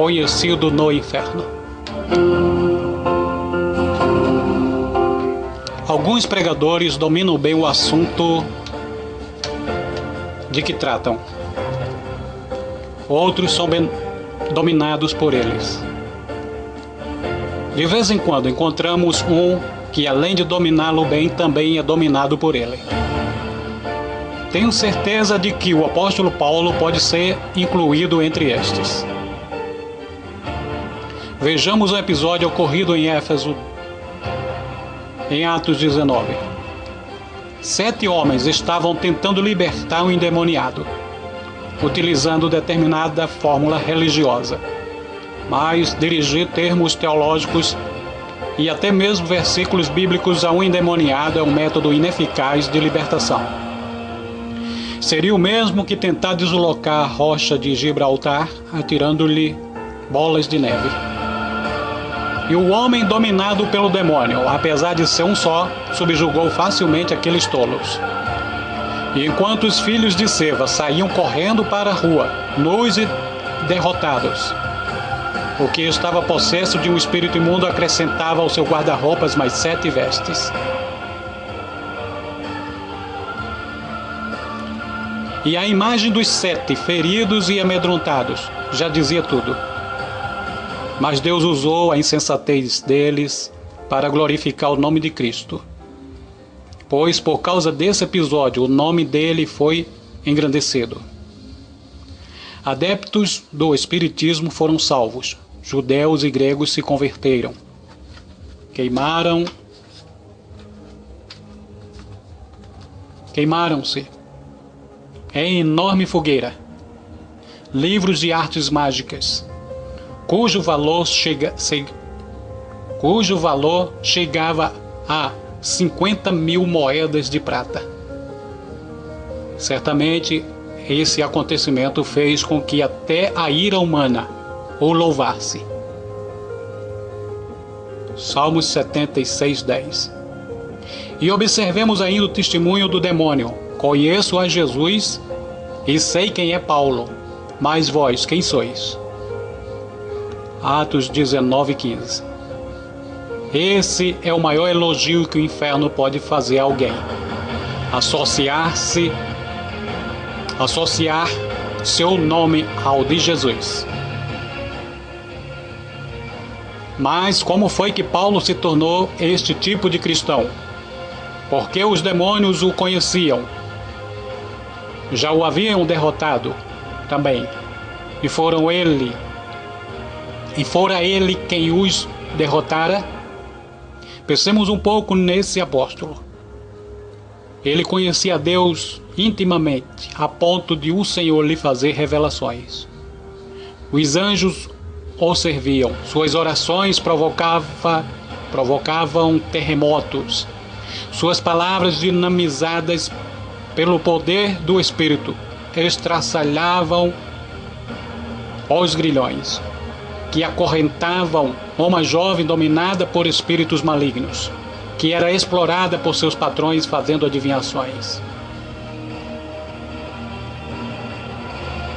conhecido no inferno. Alguns pregadores dominam bem o assunto de que tratam. Outros são bem dominados por eles. De vez em quando encontramos um que, além de dominá-lo bem, também é dominado por ele. Tenho certeza de que o apóstolo Paulo pode ser incluído entre estes. Vejamos um episódio ocorrido em Éfeso, em Atos 19. 7 homens estavam tentando libertar um endemoniado, utilizando determinada fórmula religiosa, mas dirigir termos teológicos e até mesmo versículos bíblicos a um endemoniado é um método ineficaz de libertação. Seria o mesmo que tentar deslocar a rocha de Gibraltar atirando-lhe bolas de neve. E o homem dominado pelo demônio, apesar de ser um só, subjugou facilmente aqueles tolos. E enquanto os filhos de Seva saíam correndo para a rua, nus e derrotados, o que estava possesso de um espírito imundo acrescentava ao seu guarda-roupas mais 7 vestes. E a imagem dos 7 feridos e amedrontados já dizia tudo. Mas Deus usou a insensatez deles para glorificar o nome de Cristo. Pois por causa desse episódio o nome dele foi engrandecido. Adeptos do Espiritismo foram salvos. Judeus e gregos se converteram. Queimaram-se em enorme fogueira livros de artes mágicas, cujo valor chegava a 50.000 moedas de prata. Certamente esse acontecimento fez com que até a ira humana o louvasse. Salmos 76:10. E observemos ainda o testemunho do demônio. Conheço a Jesus e sei quem é Paulo, mas vós quem sois? Atos 19:15. Esse é o maior elogio que o inferno pode fazer a alguém. Associar seu nome ao de Jesus. Mas como foi que Paulo se tornou este tipo de cristão? Porque os demônios o conheciam. Já o haviam derrotado também. E fora ele quem os derrotara. Pensemos um pouco nesse apóstolo. Ele conhecia Deus intimamente, a ponto de o Senhor lhe fazer revelações. Os anjos o serviam, suas orações provocavam terremotos, suas palavras dinamizadas pelo poder do Espírito estraçalhavam os grilhões que acorrentavam uma jovem dominada por espíritos malignos, que era explorada por seus patrões fazendo adivinhações.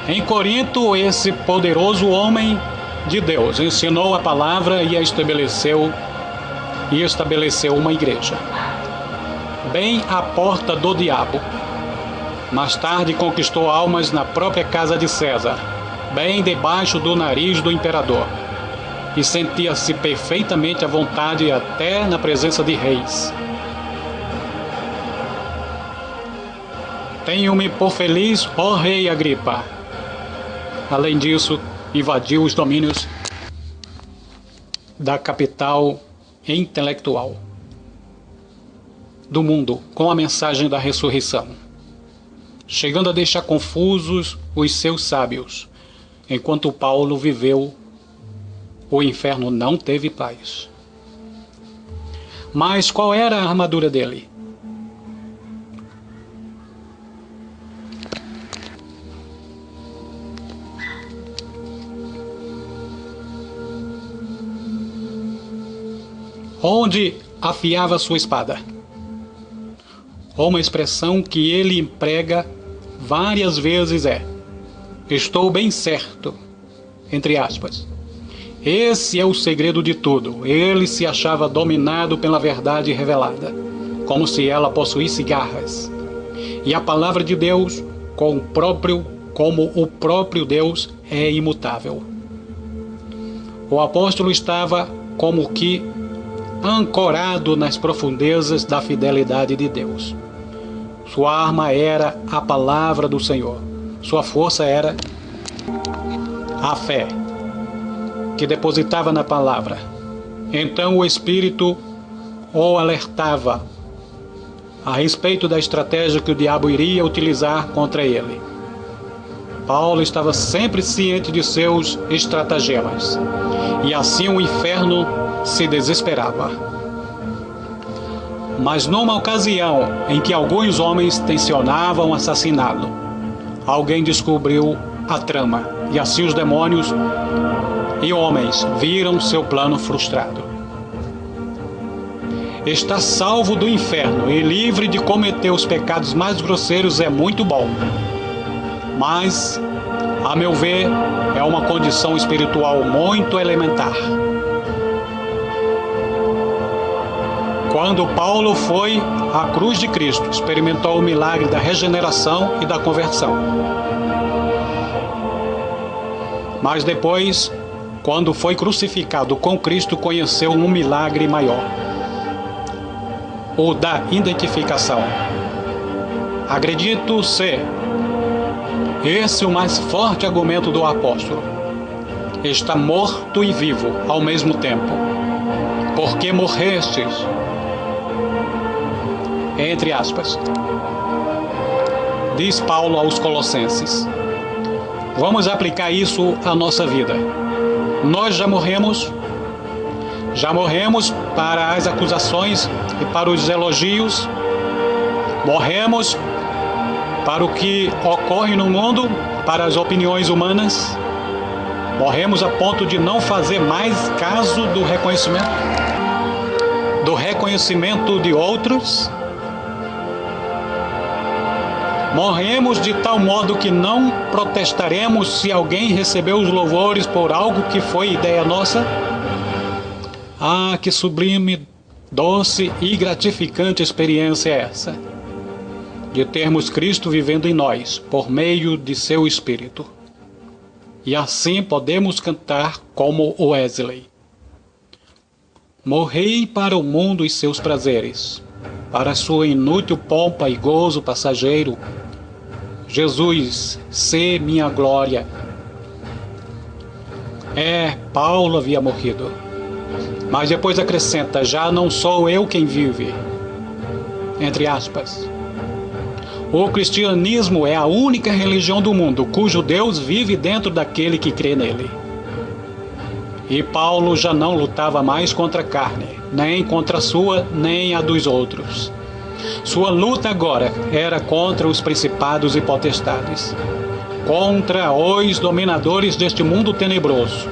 Em Corinto, esse poderoso homem de Deus ensinou a palavra e estabeleceu uma igreja, bem à porta do diabo. Mais tarde conquistou almas na própria casa de César, bem debaixo do nariz do imperador, e sentia-se perfeitamente à vontade até na presença de reis. Tenho-me por feliz, ó rei Agripa. Além disso, invadiu os domínios da capital intelectual do mundo com a mensagem da ressurreição, chegando a deixar confusos os seus sábios. Enquanto Paulo viveu, o inferno não teve paz. Mas qual era a armadura dele? Onde afiava sua espada? Uma expressão que ele emprega várias vezes é: estou bem certo, entre aspas, Esse é o segredo de tudo. Ele se achava dominado pela verdade revelada, como se ela possuísse garras. E a palavra de Deus, como o próprio Deus, é imutável. O apóstolo estava como que ancorado nas profundezas da fidelidade de Deus. Sua arma era a palavra do Senhor. Sua força era a fé, que depositava na palavra. Então o Espírito o alertava a respeito da estratégia que o diabo iria utilizar contra ele. Paulo estava sempre ciente de seus estratagemas, e assim o inferno se desesperava. Mas numa ocasião em que alguns homens tensionavam assassiná-lo, alguém descobriu a trama, e assim os demônios e homens viram seu plano frustrado. Estar salvo do inferno e livre de cometer os pecados mais grosseiros é muito bom, mas, a meu ver, é uma condição espiritual muito elementar. Quando Paulo foi à cruz de Cristo, experimentou o milagre da regeneração e da conversão. Mas depois, quando foi crucificado com Cristo, conheceu um milagre maior, o da identificação. Acredito ser esse o mais forte argumento do apóstolo. Está morto e vivo ao mesmo tempo. Porque morrestes, entre aspas, diz Paulo aos Colossenses. Vamos aplicar isso à nossa vida. Nós já morremos para as acusações e para os elogios, morremos para o que ocorre no mundo, para as opiniões humanas, morremos a ponto de não fazer mais caso do reconhecimento de outros. Morremos de tal modo que não protestaremos se alguém recebeu os louvores por algo que foi ideia nossa. Ah, que sublime, doce e gratificante experiência é essa, de termos Cristo vivendo em nós, por meio de seu Espírito. E assim podemos cantar como Wesley. Morrei para o mundo e seus prazeres, para sua inútil pompa e gozo passageiro. Jesus, sê minha glória. Paulo havia morrido. Mas depois acrescenta, já não sou eu quem vive. Entre aspas. O cristianismo é a única religião do mundo cujo Deus vive dentro daquele que crê nele. E Paulo já não lutava mais contra a carne, nem contra a sua, nem a dos outros. Sua luta agora era contra os principados e potestades, contra os dominadores deste mundo tenebroso.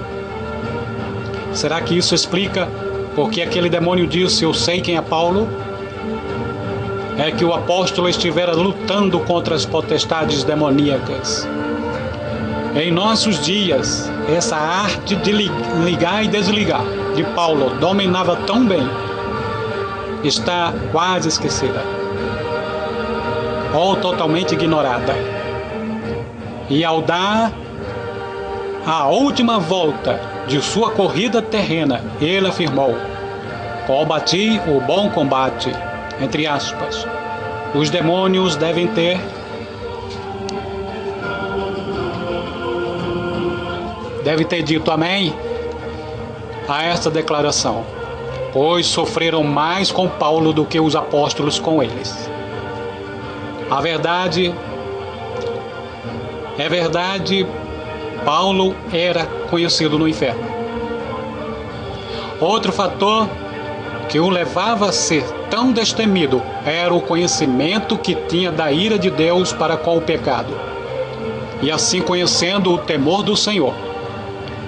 Será que isso explica porque aquele demônio disse, eu sei quem é Paulo? É que o apóstolo estivera lutando contra as potestades demoníacas. Em nossos dias, essa arte de ligar e desligar de Paulo dominava tão bem, está quase esquecida, ou totalmente ignorada. E ao dar a última volta de sua corrida terrena, ele afirmou, combati o bom combate, entre aspas. Os demônios devem ter dito amém a esta declaração, pois sofreram mais com Paulo do que os apóstolos com eles. A verdade é verdade, Paulo era conhecido no inferno. Outro fator que o levava a ser tão destemido era o conhecimento que tinha da ira de Deus para com o pecado. E assim, conhecendo o temor do Senhor,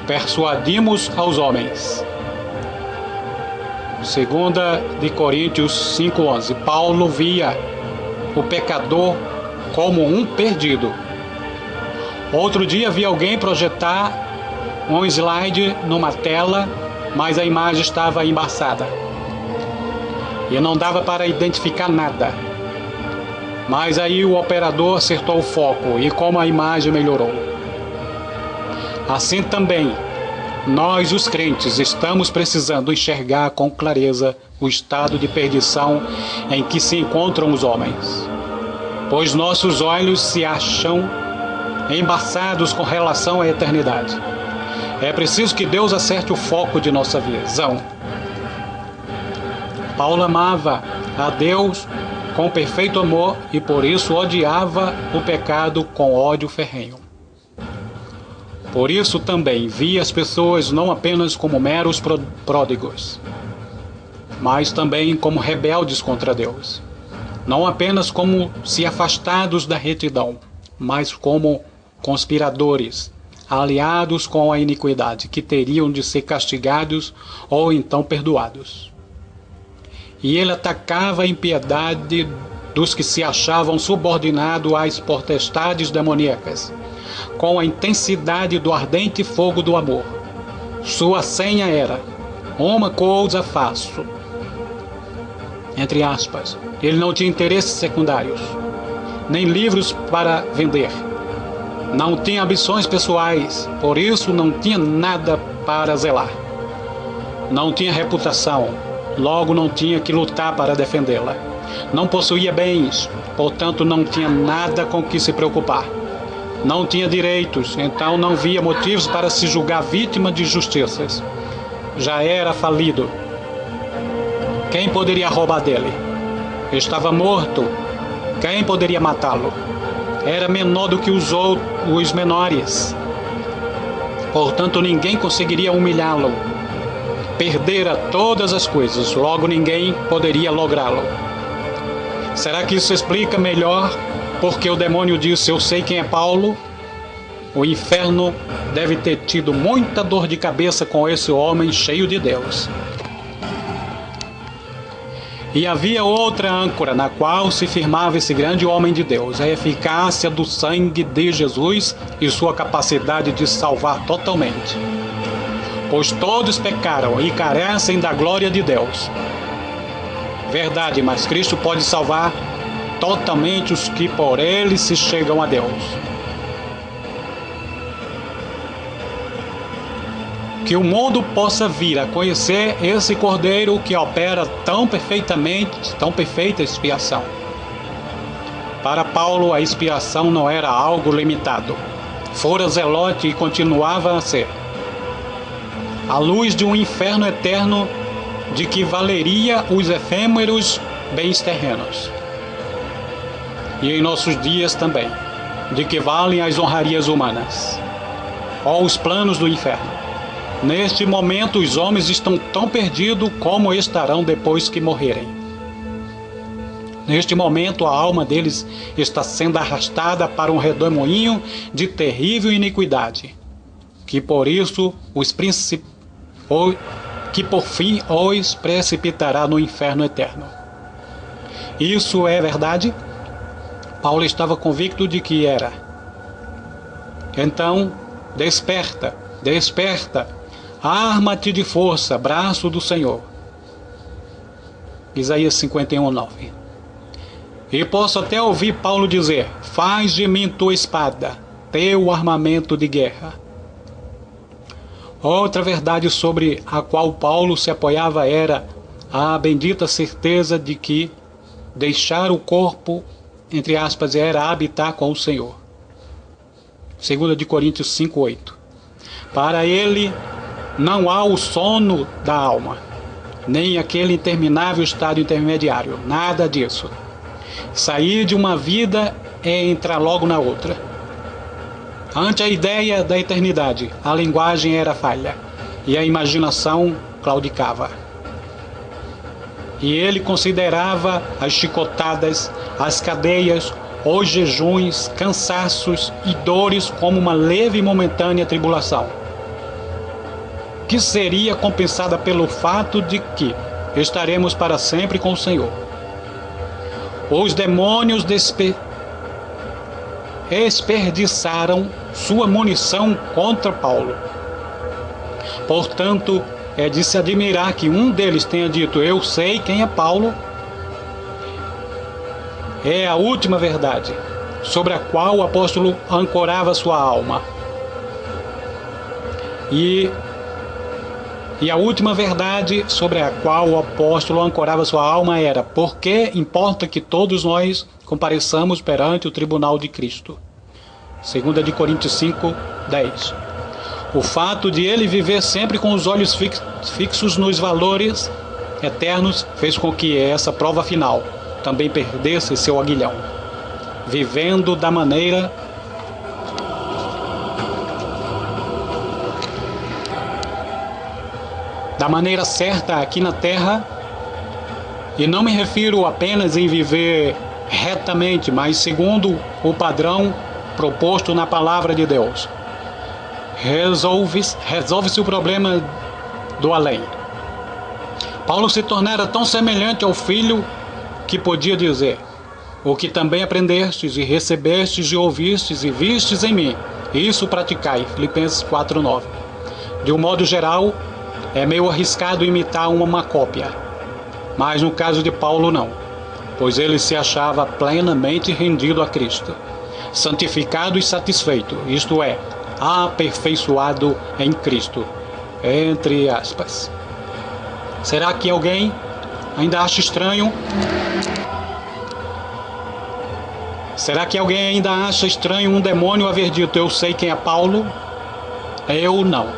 persuadimos aos homens. 2 Coríntios 5:11. Paulo via o pecador como um perdido. Outro dia vi alguém projetar um slide numa tela, mas a imagem estava embaçada e não dava para identificar nada. Mas aí o operador acertou o foco e como a imagem melhorou. Assim também, nós os crentes estamos precisando enxergar com clareza o estado de perdição em que se encontram os homens, pois nossos olhos se acham embaçados com relação à eternidade. É preciso que Deus acerte o foco de nossa visão. Paulo amava a Deus com perfeito amor e por isso odiava o pecado com ódio ferrenho. Por isso também via as pessoas não apenas como meros pródigos, mas também como rebeldes contra Deus. Não apenas como se afastados da retidão, mas como conspiradores, aliados com a iniquidade, que teriam de ser castigados ou então perdoados. E ele atacava a impiedade dos que se achavam subordinados às potestades demoníacas, com a intensidade do ardente fogo do amor. Sua senha era: uma coisa faço. Entre aspas, ele não tinha interesses secundários, nem livros para vender. Não tinha ambições pessoais, por isso não tinha nada para zelar. Não tinha reputação, logo não tinha que lutar para defendê-la. Não possuía bens, portanto não tinha nada com que se preocupar. Não tinha direitos, então não via motivos para se julgar vítima de injustiças. Já era falido. Quem poderia roubar dele? Estava morto. Quem poderia matá-lo? Era menor do que os menores. Portanto, ninguém conseguiria humilhá-lo. Perdera todas as coisas, logo ninguém poderia lográ-lo. Será que isso explica melhor porque o demônio disse: eu sei quem é Paulo? O inferno deve ter tido muita dor de cabeça com esse homem cheio de Deus. E havia outra âncora na qual se firmava esse grande homem de Deus: a eficácia do sangue de Jesus e sua capacidade de salvar totalmente. Pois todos pecaram e carecem da glória de Deus. Verdade, mas Cristo pode salvar totalmente os que por ele se chegam a Deus. Que o mundo possa vir a conhecer esse Cordeiro que opera tão perfeita expiação. Para Paulo, a expiação não era algo limitado. Fora zelote e continuava a ser. A luz de um inferno eterno de que valeria os efêmeros bens terrenos. E em nossos dias também, de que valem as honrarias humanas, ou os planos do inferno. Neste momento, os homens estão tão perdidos como estarão depois que morrerem. Neste momento, a alma deles está sendo arrastada para um redemoinho de terrível iniquidade, que por isso que por fim os precipitará no inferno eterno. Isso é verdade? Paulo estava convicto de que era. Então, desperta, desperta, arma-te de força, braço do Senhor. Isaías 51:9. E posso até ouvir Paulo dizer: faz de mim tua espada, teu armamento de guerra. Outra verdade sobre a qual Paulo se apoiava era a bendita certeza de que deixar o corpo, entre aspas, era habitar com o Senhor. 2 Coríntios 5:8. Para ele não há o sono da alma, nem aquele interminável estado intermediário, nada disso. Sair de uma vida é entrar logo na outra. Ante a ideia da eternidade, a linguagem era falha e a imaginação claudicava. E ele considerava as chicotadas, as cadeias, os jejuns, cansaços e dores como uma leve e momentânea tribulação, que seria compensada pelo fato de que estaremos para sempre com o Senhor. Os demônios desperdiçaram sua munição contra Paulo, Portanto, é de se admirar que um deles tenha dito: eu sei quem é Paulo. É a última verdade sobre a qual o apóstolo ancorava sua alma. E a última verdade sobre a qual o apóstolo ancorava sua alma era: porque importa que todos nós compareçamos perante o tribunal de Cristo. 2 de Coríntios 5, 10. O fato de ele viver sempre com os olhos fixos nos valores eternos fez com que essa prova final também perdesse seu aguilhão, vivendo da maneira certa aqui na terra. E não me refiro apenas em viver retamente, mas segundo o padrão proposto na palavra de Deus. Resolve-se o problema do além. Paulo se tornara tão semelhante ao Filho que podia dizer: o que também aprendestes e recebestes e ouvistes e vistes em mim, isso praticai. Filipenses 4:9. De um modo geral, é meio arriscado imitar uma cópia, mas no caso de Paulo não, pois ele se achava plenamente rendido a Cristo, santificado e satisfeito, isto é, aperfeiçoado em Cristo, entre aspas. Será que alguém ainda acha estranho? Será que alguém ainda acha estranho um demônio haver dito: eu sei quem é Paulo? Eu não.